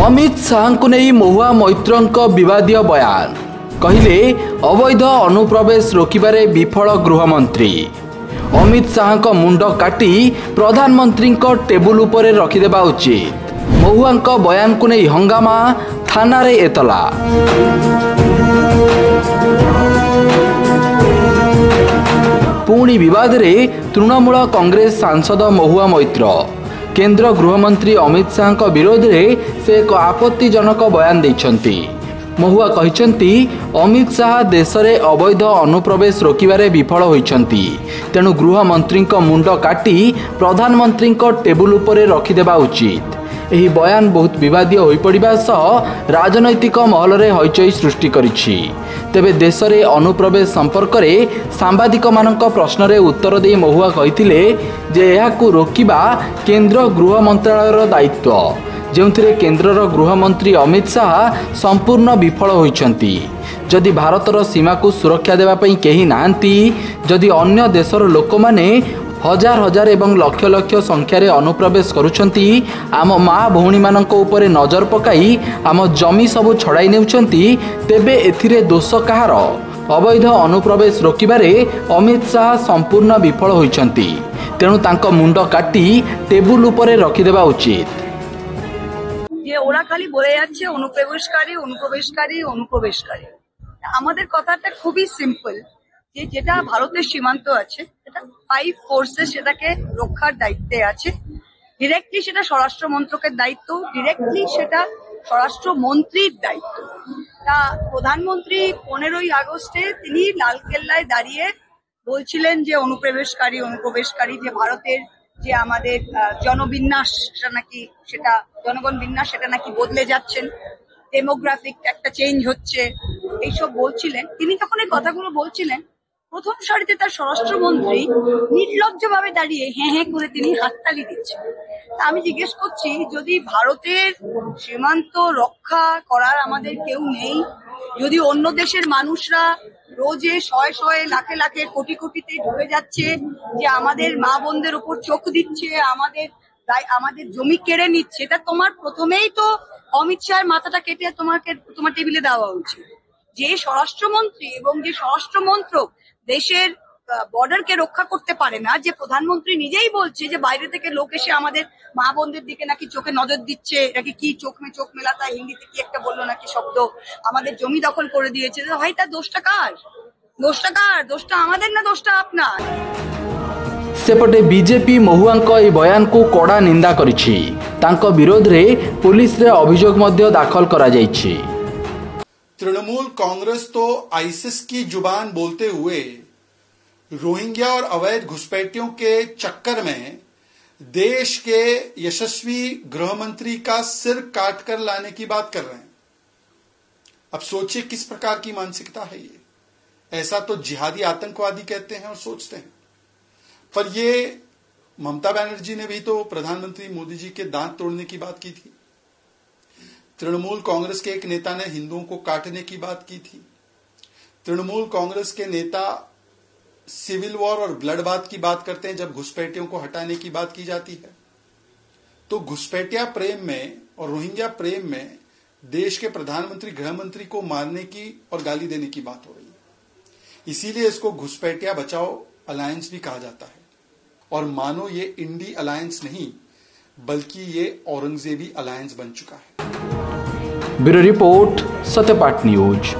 अमित शाह को नहीं महुआ मैत्रଙ୍କ विवादीय बयान कहले अवैध अनुप्रवेश रोकबारे विफल गृहमंत्री। अमित शाह को मुंड काटी प्रधानमंत्री टेबुल उपरे रखिदेबा उचित। महुआ बयान को नहीं हंगामा थाना रे एतला। पुणी विवाद रे तृणमूल कांग्रेस सांसद महुआ मैत्र केंद्र गृहमंत्री अमित शाह विरोध में से एक आपत्तिजनक बयान देइछंती। महुआ कहिछंती अमित शाह देश में अवैध अनुप्रवेश रोकबारे विफल होइछंती, तेणु गृहमंत्री मुंड काटी प्रधानमंत्री टेबुल उपरे रखिदेबा उचित। यही बयान बहुत विवादीय हो पड़ा सह राजनैतिक महल में हईचई सृष्टि करिछि। तेबे देश में अनुप्रवेश संपर्क में सांबादिक मानक प्रश्न रे उत्तर दे महुआ कहिथिले जे एहाकु रोकिबा केंद्र गृह मंत्रालयर दायित्व, जेउथिरे केंद्रर गृहमंत्री अमित शाह संपूर्ण विफल होइछंती। जदि भारतर सीमा को सुरक्षा देबा पई केही नाहंती, जदि अन्य देशर लोक माने हजार हजार एवं लक्ष लक्ष संख्यार अनुप्रवेश करुछंती, आम माँ भौणी मानक उपरे नजर पकाई आम जमी सबु छड़ाई नेउछंती, तेबे एथिरे दोष कहार? अवैध अनुप्रवेश रोकबारे अमित शाह संपूर्ण विफल होइछंती, तेणु तांको मुंड काटी टेबुल उपरे रखिदेबा उचित। যে ওরা খালি বলে যাচ্ছে অনুপ্রবেশকারী অনুপ্রবেশকারী অনুপ্রবেশকারী। আমাদের কথাটা খুবই সিম্পল, যে যেটা ভারতের সীমান্ত আছে এটা 5 ফোর্সে সেটাকে রক্ষার দায়িত্বে আছে। ডিরেক্টলি সেটা স্বরাষ্ট্র মন্ত্রকের দায়িত্ব, ডিরেক্টলি সেটা স্বরাষ্ট্রমন্ত্রীর দায়িত্ব। তা প্রধানমন্ত্রী 15ই আগস্টে তিনি লালকেল্লায় দাঁড়িয়ে বলছিলেন যে অনুপ্রবেশকারী যে ভারতের যে আমাদের জনবিন্যাস সেটা নাকি সেটা জনগণ বিন্যাস সেটা নাকি বদলে যাচ্ছেন, ডেমোগ্রাফিক একটা চেঞ্জ হচ্ছে, এইসব বলছিলেন। তিনি যখন এই কথাগুলো বলছিলেন প্রথম সারিতে তার স্বরাষ্ট্রমন্ত্রী নির্লজ্জভাবে দাঁড়িয়ে হ্যাঁ হ্যাঁ করে তিনি হাততালি দিচ্ছেন। তা আমি জিজ্ঞেস করছি, যদি ভারতের সীমান্ত রক্ষা করার আমাদের কেউ নেই, যদি অন্য দেশের মানুষরা রোজে শয়ে শয়ে লাখে লাখে কোটি কোটিতে ঢুকে যাচ্ছে, যে আমাদের মা বোনদের উপর চোখ দিচ্ছে, আমাদের জমি কেড়ে নিচ্ছে, তা তোমার প্রথমেই তো অমিত শাহের মাথাটা কেটে তোমার টেবিলে দেওয়া উচিত। যে স্বরাষ্ট্রমন্ত্রী এবং যে স্বরাষ্ট্র মন্ত্রক দেশের বর্ডারকে রক্ষা করতে পারে না, যে প্রধানমন্ত্রী নিজেই বলছে যে বাইরে থেকে লোক এসে আমাদের মা বোনদের দিকে নাকি চোখে নজর দিচ্ছে, নাকি কি চোখ মেলাতা হিন্দিতে কি একটা বললো নাকি শব্দ, আমাদের জমি দখল করে দিয়েছে। ভাই তার দোষটা কার? দোষটা আমাদের না দোষটা আপনার? सेपटे बीजेपी महुआ बयान को कड़ा निंदा करिछि। तांको विरोध रे पुलिस रे अभियोग मध्य दाखल करा जाइछि। तृणमूल कांग्रेस तो आईसिस की जुबान बोलते हुए रोहिंग्या और अवैध घुसपैठियों के चक्कर में देश के यशस्वी गृहमंत्री का सिर काटकर लाने की बात कर रहे हैं। अब सोचिए किस प्रकार की मानसिकता है ये। ऐसा तो जिहादी आतंकवादी कहते हैं और सोचते हैं। पर ये ममता बनर्जी ने भी तो प्रधानमंत्री मोदी जी के दांत तोड़ने की बात की थी। तृणमूल कांग्रेस के एक नेता ने हिंदुओं को काटने की बात की थी। तृणमूल कांग्रेस के नेता सिविल वॉर और ब्लडबाथ की बात करते हैं जब घुसपैठियों को हटाने की बात की जाती है। तो घुसपैठिया प्रेम में और रोहिंग्या प्रेम में देश के प्रधानमंत्री गृहमंत्री को मारने की और गाली देने की बात हो रही है। इसीलिए इसको घुसपैठिया बचाओ अलायंस भी कहा जाता है। और मानो ये इंडी अलायंस नहीं बल्कि ये औरंगजेबी अलायंस बन चुका है। Bureau report, Satyapath news.